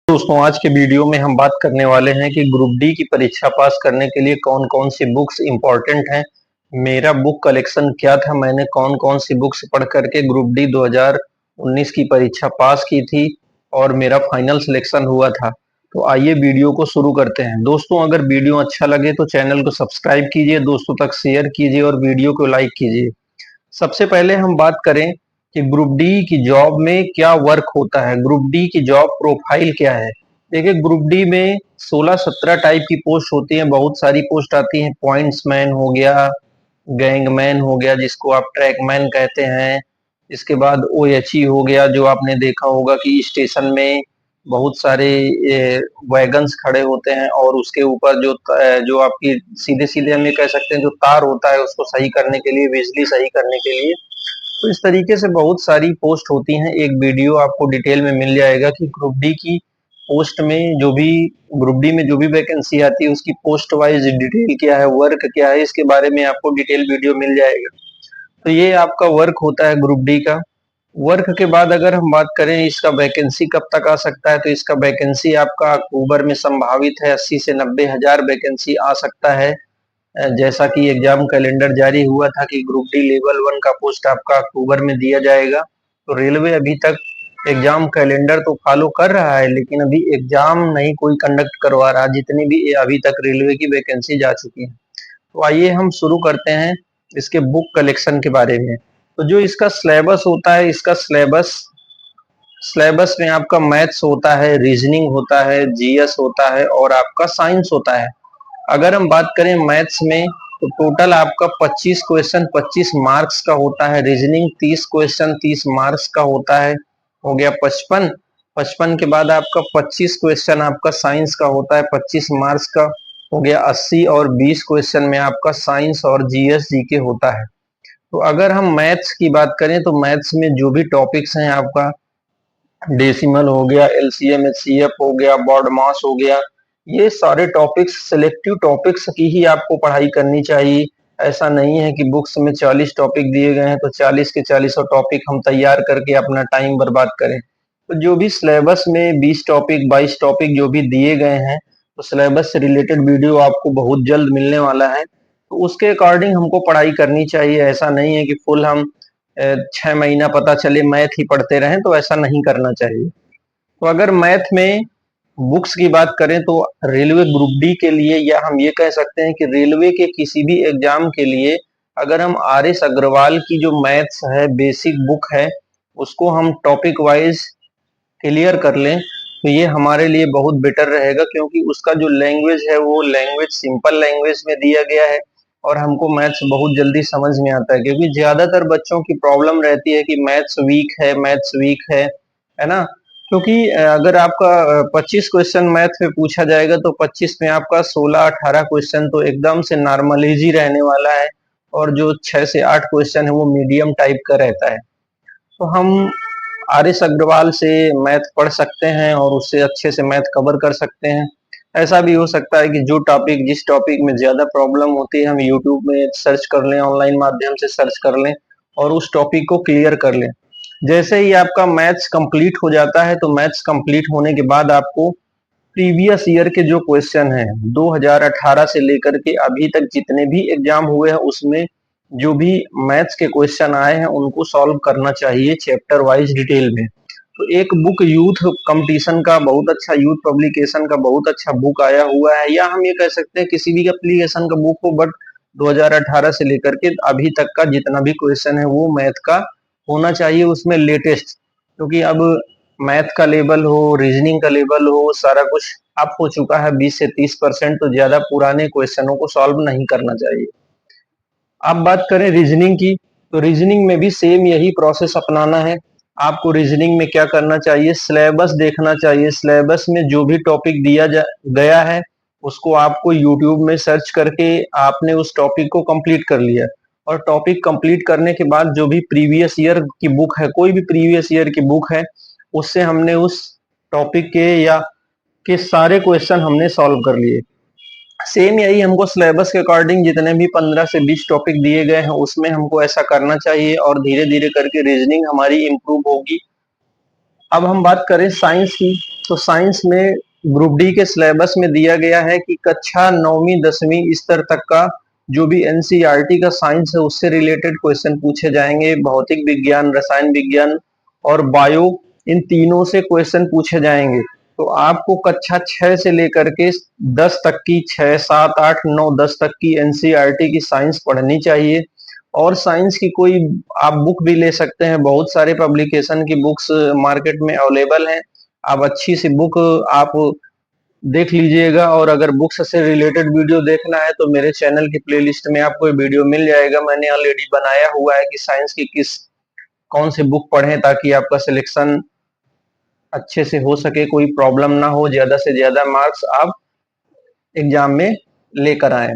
दोस्तों, आज के वीडियो में हम बात करने वाले हैं कि ग्रुप डी की परीक्षा पास करने के लिए कौन कौन सी बुक्स इम्पोर्टेंट हैं। मेरा बुक कलेक्शन क्या था, मैंने कौन कौन सी बुक्स पढ़ करके ग्रुप डी 2019 की परीक्षा पास की थी और मेरा फाइनल सिलेक्शन हुआ था। तो आइए वीडियो को शुरू करते हैं। दोस्तों, अगर वीडियो अच्छा लगे तो चैनल को सब्सक्राइब कीजिए, दोस्तों तक शेयर कीजिए और वीडियो को लाइक कीजिए। सबसे पहले हम बात करें कि ग्रुप डी की जॉब में क्या वर्क होता है, ग्रुप डी की जॉब प्रोफाइल क्या है। देखिए, ग्रुप डी में 16-17 टाइप की पोस्ट होती हैं, बहुत सारी पोस्ट आती हैं। पॉइंट्समैन हो गया, गैंगमैन हो गया जिसको आप ट्रैकमैन कहते हैं। इसके बाद ओएचई हो गया, जो आपने देखा होगा कि स्टेशन में बहुत सारे वैगन्स खड़े होते हैं और उसके ऊपर जो आपकी सीधे सीधे हम ये कह सकते हैं जो तार होता है उसको सही करने के लिए, बिजली सही करने के लिए। तो इस तरीके से बहुत सारी पोस्ट होती हैं। एक वीडियो आपको डिटेल में मिल जाएगा कि ग्रुप डी में जो भी वैकेंसी आती है उसकी पोस्ट वाइज डिटेल क्या है, वर्क क्या है, इसके बारे में आपको डिटेल वीडियो मिल जाएगा। तो ये आपका वर्क होता है ग्रुप डी का। वर्क के बाद अगर हम बात करें इसका वैकेंसी कब तक आ सकता है, तो इसका वैकेंसी आपका अक्टूबर में संभावित है। 80 से 90 हजार वैकेंसी आ सकता है। जैसा कि एग्जाम कैलेंडर जारी हुआ था कि ग्रुप डी लेवल 1 का पोस्ट आपका अक्टूबर में दिया जाएगा। तो रेलवे अभी तक एग्जाम कैलेंडर तो फॉलो कर रहा है, लेकिन अभी एग्जाम नहीं कोई कंडक्ट करवा रहा, जितनी भी अभी तक रेलवे की वैकेंसी जा चुकी है। तो आइए हम शुरू करते हैं इसके बुक कलेक्शन के बारे में। तो जो इसका सिलेबस होता है, इसका सिलेबस सिलेबस में आपका मैथ्स होता है, रीजनिंग होता है, जीएस होता है और आपका साइंस होता है। अगर हम बात करें मैथ्स में तो टोटल आपका 25 क्वेश्चन 25 मार्क्स का होता है। रीजनिंग 30 क्वेश्चन 30 मार्क्स का होता है, हो गया 55। 55 के बाद आपका 25 क्वेश्चन आपका साइंस का होता है, 25 मार्क्स का, हो गया 80। और 20 क्वेश्चन में आपका साइंस और जीएस जीके होता है। तो अगर हम मैथ्स की बात करें तो मैथ्स में जो भी टॉपिक्स हैं आपका डेसिमल हो गया, एलसीएम एचसीएफ हो गया, बॉड मास हो गया, ये सारे टॉपिक्स सिलेक्टिव टॉपिक्स की ही आपको पढ़ाई करनी चाहिए। ऐसा नहीं है कि बुक्स में 40 टॉपिक दिए गए हैं तो 40 के 40 टॉपिक हम तैयार करके अपना टाइम बर्बाद करें। तो जो भी सिलेबस में 20 टॉपिक 22 टॉपिक जो भी दिए गए हैं, तो सिलेबस से रिलेटेड वीडियो आपको बहुत जल्द मिलने वाला है। तो उसके अकॉर्डिंग हमको पढ़ाई करनी चाहिए। ऐसा नहीं है कि फुल हम 6 महीना पता चले मैथ ही पढ़ते रहें, तो ऐसा नहीं करना चाहिए। तो अगर मैथ में बुक्स की बात करें तो रेलवे ग्रुप डी के लिए, या हम ये कह सकते हैं कि रेलवे के किसी भी एग्जाम के लिए, अगर हम आर एस अग्रवाल की जो मैथ्स है बेसिक बुक है उसको हम टॉपिक वाइज क्लियर कर लें तो ये हमारे लिए बहुत बेटर रहेगा, क्योंकि उसका जो लैंग्वेज है वो लैंग्वेज सिंपल लैंग्वेज में दिया गया है और हमको मैथ्स बहुत जल्दी समझ में आता है। क्योंकि ज्यादातर बच्चों की प्रॉब्लम रहती है कि मैथ्स वीक है, मैथ्स वीक है ना। क्योंकि अगर आपका 25 क्वेश्चन मैथ में पूछा जाएगा तो 25 में आपका 16-18 क्वेश्चन तो एकदम से नॉर्मल इजी रहने वाला है और जो 6 से 8 क्वेश्चन है वो मीडियम टाइप का रहता है। तो हम आर एस अग्रवाल से मैथ पढ़ सकते हैं और उससे अच्छे से मैथ कवर कर सकते हैं। ऐसा भी हो सकता है कि जिस टॉपिक में ज्यादा प्रॉब्लम होती है हम यूट्यूब में सर्च कर लें, ऑनलाइन माध्यम से सर्च कर लें और उस टॉपिक को क्लियर कर लें। जैसे ही आपका मैथ्स कंप्लीट हो जाता है तो मैथ्स कंप्लीट होने के बाद आपको प्रीवियस ईयर के जो क्वेश्चन हैं 2018 से लेकर के अभी तक जितने भी एग्जाम हुए हैं उसमें जो भी मैथ्स के क्वेश्चन आए हैं उनको सॉल्व करना चाहिए चैप्टर वाइज डिटेल में। तो एक बुक यूथ कंपटीशन का बहुत अच्छा, यूथ पब्लिकेशन का बहुत अच्छा बुक आया हुआ है, या हम ये कह सकते हैं किसी भी एप्लीकेशन का बुक हो, बट 2018 से लेकर के अभी तक का जितना भी क्वेश्चन है वो मैथ का होना चाहिए उसमें लेटेस्ट। क्योंकि अब मैथ का लेवल हो, रीजनिंग का लेवल हो, सारा कुछ अप हो चुका है 20 से 30%, तो ज्यादा पुराने क्वेश्चनों को सॉल्व नहीं करना चाहिए। अब बात करें रीजनिंग की, तो रीजनिंग में भी सेम यही प्रोसेस अपनाना है। आपको रीजनिंग में क्या करना चाहिए, सिलेबस देखना चाहिए। सिलेबस में जो भी टॉपिक गया है उसको आपको यूट्यूब में सर्च करके आपने उस टॉपिक को कंप्लीट कर लिया। और टॉपिक कंप्लीट करने के बाद जो भी प्रीवियस ईयर की बुक है, कोई भी प्रीवियस ईयर की बुक है, उससे हमने उस टॉपिक के या के सारे क्वेश्चन हमने सॉल्व कर लिए। सेम यही हमको सिलेबस के अकॉर्डिंग जितने भी 15 से 20 टॉपिक दिए गए हैं उसमें हमको ऐसा करना चाहिए और धीरे धीरे करके रीजनिंग हमारी इम्प्रूव होगी। अब हम बात करें साइंस की, तो साइंस में ग्रुप डी के सिलेबस में दिया गया है कि कक्षा 9वीं 10वीं स्तर तक का जो भी एनसीईआरटी का साइंस है उससे रिलेटेड क्वेश्चन पूछे जाएंगे। भौतिक विज्ञान, रसायन विज्ञान और बायो, इन तीनों से क्वेश्चन पूछे जाएंगे। तो आपको कक्षा 6 से लेकर के 10 तक की, 6, 7, 8, 9, 10 तक की एनसीईआरटी की साइंस पढ़नी चाहिए। और साइंस की कोई आप बुक भी ले सकते हैं, बहुत सारे पब्लिकेशन की बुक्स मार्केट में अवेलेबल हैं। आप अच्छी सी बुक आप देख लीजिएगा। और अगर बुक्स से रिलेटेड वीडियो देखना है तो मेरे चैनल की प्लेलिस्ट में आपको वीडियो मिल जाएगा। मैंने ऑलरेडी बनाया हुआ है कि साइंस की कौन सी बुक पढ़ें ताकि आपका सिलेक्शन अच्छे से हो सके, कोई प्रॉब्लम ना हो, ज्यादा से ज्यादा मार्क्स आप एग्जाम में लेकर आए।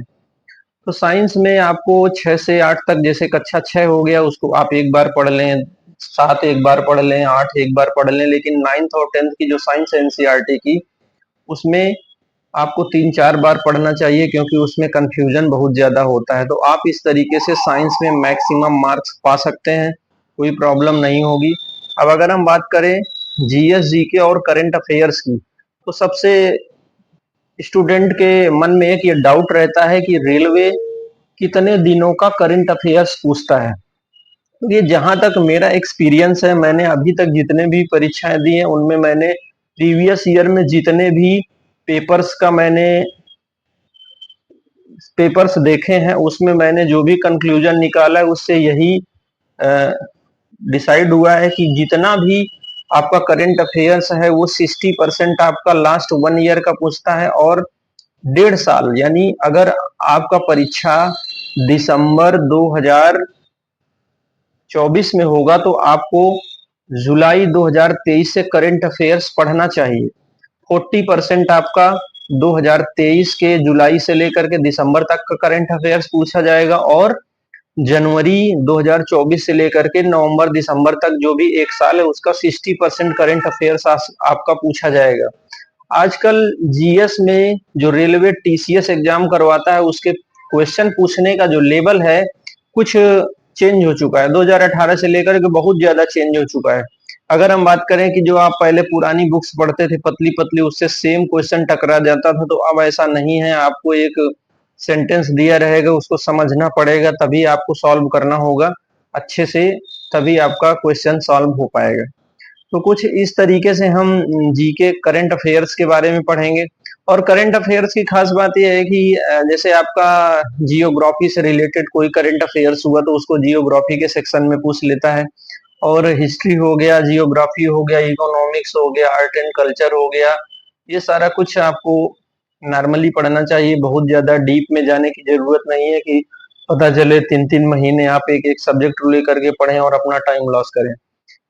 तो साइंस में आपको 6 से 8 तक, जैसे कक्षा 6 हो गया उसको आप एक बार पढ़ लें, 7 एक बार पढ़ लें, 8 एक बार पढ़ लें, लेकिन 9th और 10th की जो साइंस है एनसीईआरटी की, उसमें आपको 3-4 बार पढ़ना चाहिए क्योंकि उसमें कंफ्यूजन बहुत ज्यादा होता है। तो आप इस तरीके से साइंस में मैक्सिमम मार्क्स पा सकते हैं, कोई प्रॉब्लम नहीं होगी। अब अगर हम बात करें जीएस, जीके और करंट अफेयर्स की, तो सबसे स्टूडेंट के मन में एक ये डाउट रहता है कि रेलवे कितने दिनों का करंट अफेयर्स पूछता है। तो ये जहां तक मेरा एक्सपीरियंस है, मैंने अभी तक जितने भी परीक्षाएं दी हैं उनमें मैंने प्रीवियस ईयर में जितने भी पेपर्स का मैंने पेपर्स देखे हैं उसमें मैंने जो भी कंक्लूजन निकाला है उससे यही डिसाइड हुआ है कि जितना भी आपका करंट अफेयर्स है वो 60% आपका लास्ट 1 ईयर का पूछता है। और 1.5 साल, यानी अगर आपका परीक्षा दिसंबर 2024 में होगा तो आपको जुलाई 2023 से करंट अफेयर्स पढ़ना चाहिए। 40% आपका 2023 के जुलाई से लेकर के दिसंबर तक का करंट अफेयर्स पूछा जाएगा और जनवरी 2024 से लेकर के नवंबर दिसंबर तक जो भी एक साल है उसका 60% करंट अफेयर्स आपका पूछा जाएगा। आजकल जीएस में जो रेलवे टीसीएस एग्जाम करवाता है उसके क्वेश्चन पूछने का जो लेवल है कुछ चेंज हो चुका है। 2018 से लेकर के बहुत ज्यादा चेंज हो चुका है। अगर हम बात करें कि जो आप पहले पुरानी बुक्स पढ़ते थे पतली पतली, उससे सेम क्वेश्चन टकरा जाता था, तो अब ऐसा नहीं है। आपको एक सेंटेंस दिया रहेगा, उसको समझना पड़ेगा, तभी आपको सॉल्व करना होगा अच्छे से, तभी आपका क्वेश्चन सॉल्व हो पाएगा। तो कुछ इस तरीके से हम जीके करंट अफेयर्स के बारे में पढ़ेंगे। और करंट अफेयर्स की खास बात यह है कि जैसे आपका जियोग्राफी से रिलेटेड कोई करंट अफेयर्स हुआ तो उसको जियोग्राफी के सेक्शन में पूछ लेता है। और हिस्ट्री हो गया, जियोग्राफी हो गया, इकोनॉमिक्स हो गया, आर्ट एंड कल्चर हो गया, ये सारा कुछ आपको नॉर्मली पढ़ना चाहिए। बहुत ज्यादा डीप में जाने की जरूरत नहीं है कि पता चले 3-3 महीने आप एक एक सब्जेक्ट लेकर के पढ़ें और अपना टाइम लॉस करें।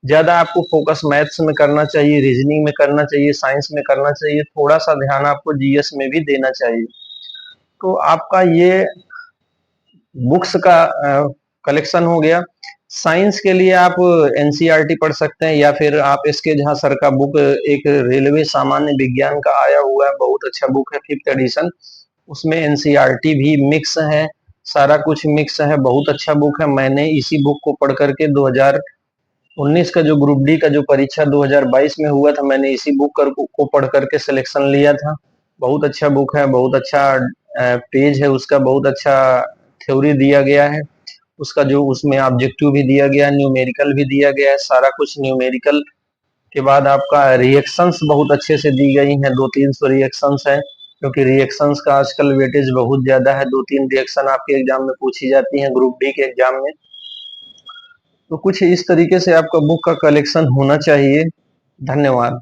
ज्यादा आपको फोकस मैथ्स में करना चाहिए, रीजनिंग में करना चाहिए, साइंस में करना चाहिए, थोड़ा सा ध्यान आपको जीएस में भी देना चाहिए। तो आपका ये बुक्स का कलेक्शन हो गया। साइंस के लिए आप एनसीईआरटी पढ़ सकते हैं या फिर आप एसके झा सर का बुक, एक रेलवे सामान्य विज्ञान का आया हुआ है, बहुत अच्छा बुक है, 5th एडिशन। उसमें एनसीईआरटी भी मिक्स है, सारा कुछ मिक्स है, बहुत अच्छा बुक है। मैंने इसी बुक को पढ़ करके 2019 का जो ग्रुप डी का जो परीक्षा 2022 में हुआ था, मैंने इसी बुक को पढ़ करके सिलेक्शन लिया था। बहुत अच्छा बुक है, बहुत अच्छा पेज है उसका, बहुत अच्छा थ्योरी दिया गया है उसका, जो उसमें ऑब्जेक्टिव भी दिया गया है, न्यूमेरिकल भी दिया गया है, सारा कुछ न्यूमेरिकल के बाद आपका रिएक्शंस बहुत अच्छे से दी गई हैं। 200-300 रिएक्शंस है, क्योंकि रिएक्शंस का आजकल वेटेज बहुत ज्यादा है। 2-3 रिएक्शन आपके एग्जाम में पूछी जाती हैं ग्रुप डी के एग्जाम में। तो कुछ इस तरीके से आपका बुक का कलेक्शन होना चाहिए। धन्यवाद।